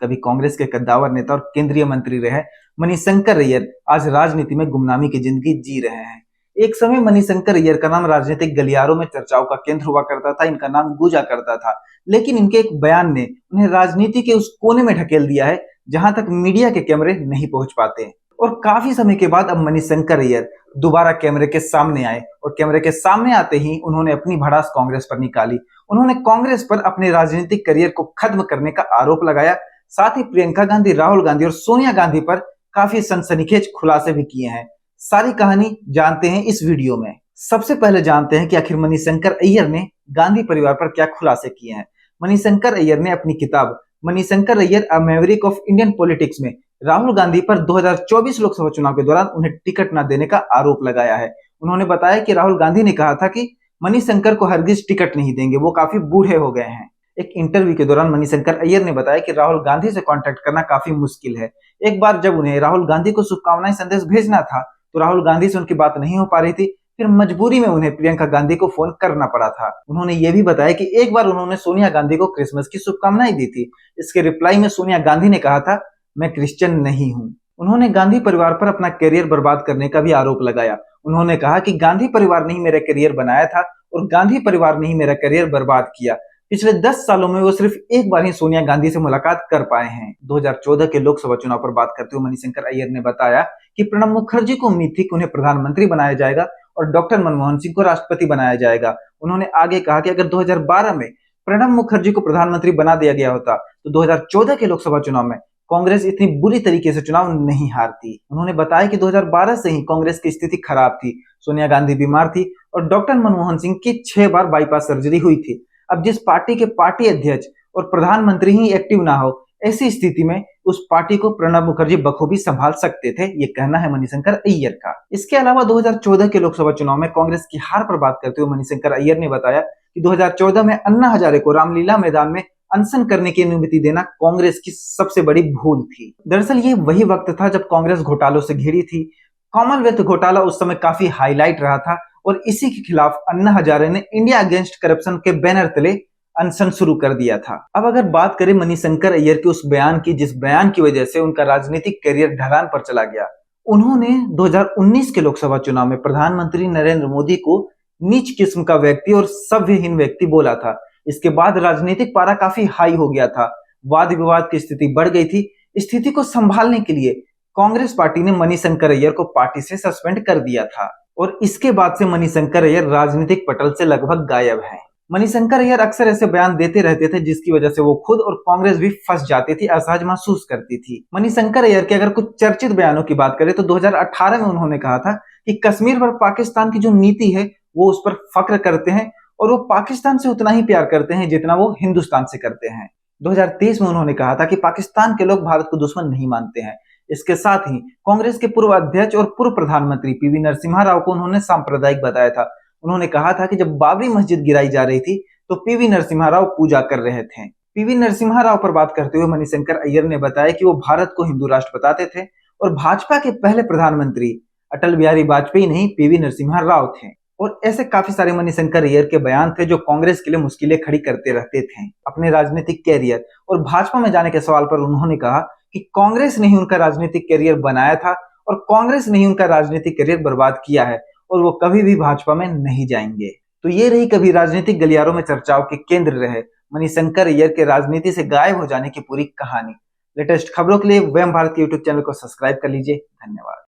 कभी कांग्रेस के कद्दावर नेता और केंद्रीय मंत्री रहे मणिशंकर अय्यर आज राजनीति में गुमनामी की जिंदगी जी रहे हैं। एक समय मणिशंकर अय्यर का नाम राजनीतिक गलियारों में चर्चाओं का केंद्र हुआ करता था, इनका नाम गूंजा करता था। लेकिन इनके एक बयान ने उन्हें राजनीति के उस कोने में ढकेल दिया है जहां तक मीडिया के कैमरे नहीं पहुंच पाते। और काफी समय के बाद अब मणिशंकर अय्यर दोबारा कैमरे के सामने आए और कैमरे के सामने आते ही उन्होंने अपनी भड़ास कांग्रेस पर निकाली। उन्होंने कांग्रेस पर अपने राजनीतिक करियर को खत्म करने का आरोप लगाया। साथ ही प्रियंका गांधी, राहुल गांधी और सोनिया गांधी पर काफी सनसनीखेज खुलासे भी किए हैं। सारी कहानी जानते हैं इस वीडियो में। सबसे पहले जानते हैं कि आखिर मणिशंकर अय्यर ने गांधी परिवार पर क्या खुलासे किए हैं। मणिशंकर अय्यर ने अपनी किताब मणिशंकर अय्यर अ मैवरिक ऑफ इंडियन पॉलिटिक्स में राहुल गांधी पर 2024 लोकसभा चुनाव के दौरान उन्हें टिकट न देने का आरोप लगाया है। उन्होंने बताया कि राहुल गांधी ने कहा था कि मणिशंकर को हरगिज टिकट नहीं देंगे, वो काफी बूढ़े हो गए हैं। एक इंटरव्यू के दौरान मणिशंकर अय्यर ने बताया कि राहुल गांधी से कांटेक्ट करना काफी मुश्किल है। एक बार जब उन्हें राहुल गांधी को शुभकामनाएं संदेश भेजना था तो राहुल गांधी से उनकी बात नहीं हो पा रही थी। फिर मजबूरी में उन्हें प्रियंका गांधी को फोन करना पड़ा था। उन्होंने ये भी बताया कि एक बार उन्होंने सोनिया गांधी को क्रिसमस की शुभकामनाएं दी थी। इसके रिप्लाई में सोनिया गांधी ने कहा था, मैं क्रिश्चियन नहीं हूं। उन्होंने गांधी परिवार पर अपना करियर बर्बाद करने का भी आरोप लगाया। उन्होंने कहा कि गांधी परिवार ने ही मेरा करियर बनाया था और गांधी परिवार ने ही मेरा करियर बर्बाद किया। पिछले 10 सालों में वो सिर्फ एक बार ही सोनिया गांधी से मुलाकात कर पाए हैं। 2014 के लोकसभा चुनाव पर बात करते हुए मणिशंकर अय्यर ने बताया कि प्रणब मुखर्जी को उम्मीद थी कि उन्हें प्रधानमंत्री बनाया जाएगा और डॉक्टर मनमोहन सिंह को राष्ट्रपति बनाया जाएगा। उन्होंने आगे कहा कि अगर 2012 में प्रणब मुखर्जी को प्रधानमंत्री बना दिया गया होता तो 2014 के लोकसभा चुनाव में कांग्रेस इतनी बुरी तरीके से चुनाव नहीं हारती। उन्होंने बताया कि 2012 से ही कांग्रेस की स्थिति खराब थी, सोनिया गांधी बीमार थी और डॉक्टर मनमोहन सिंह की 6 बार बाईपास सर्जरी हुई थी। अब जिस पार्टी के पार्टी अध्यक्ष और प्रधानमंत्री ही एक्टिव ना हो, ऐसी स्थिति में उस पार्टी को प्रणब मुखर्जी बखूबी संभाल सकते थे, ये कहना है मणिशंकर अय्यर का। इसके अलावा 2014 के लोकसभा चुनाव में कांग्रेस की हार पर बात करते हुए मणिशंकर अय्यर ने बताया कि 2014 में अन्ना हजारे को रामलीला मैदान में अनशन करने की अनुमति देना कांग्रेस की सबसे बड़ी भूल थी। दरअसल ये वही वक्त था जब कांग्रेस घोटालों से घिरी थी। कॉमनवेल्थ घोटाला उस समय काफी हाईलाइट रहा था और इसी के खिलाफ अन्ना हजारे ने इंडिया अगेंस्ट करप्शन के बैनर तले अनशन शुरू कर दिया था। अब अगर बात करें मणिशंकर अय्यर के उस बयान की, जिस बयान की वजह से उनका राजनीतिक करियर ढलान पर चला गया। उन्होंने 2019 के लोकसभा चुनाव में प्रधानमंत्री नरेंद्र मोदी को नीच किस्म का व्यक्ति और सभ्यहीन व्यक्ति बोला था। इसके बाद राजनीतिक पारा काफी हाई हो गया था, वाद विवाद की स्थिति बढ़ गई थी। स्थिति को संभालने के लिए कांग्रेस पार्टी ने मणिशंकर अय्यर को पार्टी से सस्पेंड कर दिया था और इसके बाद से मणिशंकर अय्यर राजनीतिक पटल से लगभग गायब हैं। मणिशंकर अय्यर अक्सर ऐसे बयान देते रहते थे जिसकी वजह से वो खुद और कांग्रेस भी फंस जाती थी, असहज महसूस करती थी। मणिशंकर अय्यर के अगर कुछ चर्चित बयानों की बात करें तो 2018 में उन्होंने कहा था कि कश्मीर पर पाकिस्तान की जो नीति है वो उस पर फक्र करते हैं और वो पाकिस्तान से उतना ही प्यार करते हैं जितना वो हिंदुस्तान से करते हैं। 2023 में उन्होंने कहा था कि पाकिस्तान के लोग भारत को दुश्मन नहीं मानते हैं। इसके साथ ही कांग्रेस के पूर्व अध्यक्ष और पूर्व प्रधानमंत्री पीवी नरसिम्हा राव को उन्होंने सांप्रदायिक बताया था। उन्होंने कहा था कि जब बाबरी मस्जिद गिराई जा रही थी तो पीवी नरसिम्हा राव पूजा कर रहे थे। पीवी नरसिम्हा राव पर बात करते हुए मणिशंकर अय्यर ने बताया कि वो भारत को हिंदू राष्ट्र बताते थे और भाजपा के पहले प्रधानमंत्री अटल बिहारी वाजपेयी नहीं, पीवी नरसिम्हा राव थे। और ऐसे काफी सारे मणिशंकर अय्यर के बयान थे जो कांग्रेस के लिए मुश्किलें खड़ी करते रहते थे। अपने राजनीतिक कैरियर और भाजपा में जाने के सवाल पर उन्होंने कहा कि कांग्रेस ने ही उनका राजनीतिक कैरियर बनाया था और कांग्रेस ने ही उनका राजनीतिक कैरियर बर्बाद किया है और वो कभी भी भाजपा में नहीं जाएंगे। तो ये रही कभी राजनीतिक गलियारों में चर्चाओं के केंद्र रहे मणिशंकर अय्यर के राजनीति से गायब हो जाने की पूरी कहानी। लेटेस्ट खबरों के लिए वयम भारत यूट्यूब चैनल को सब्सक्राइब कर लीजिए। धन्यवाद।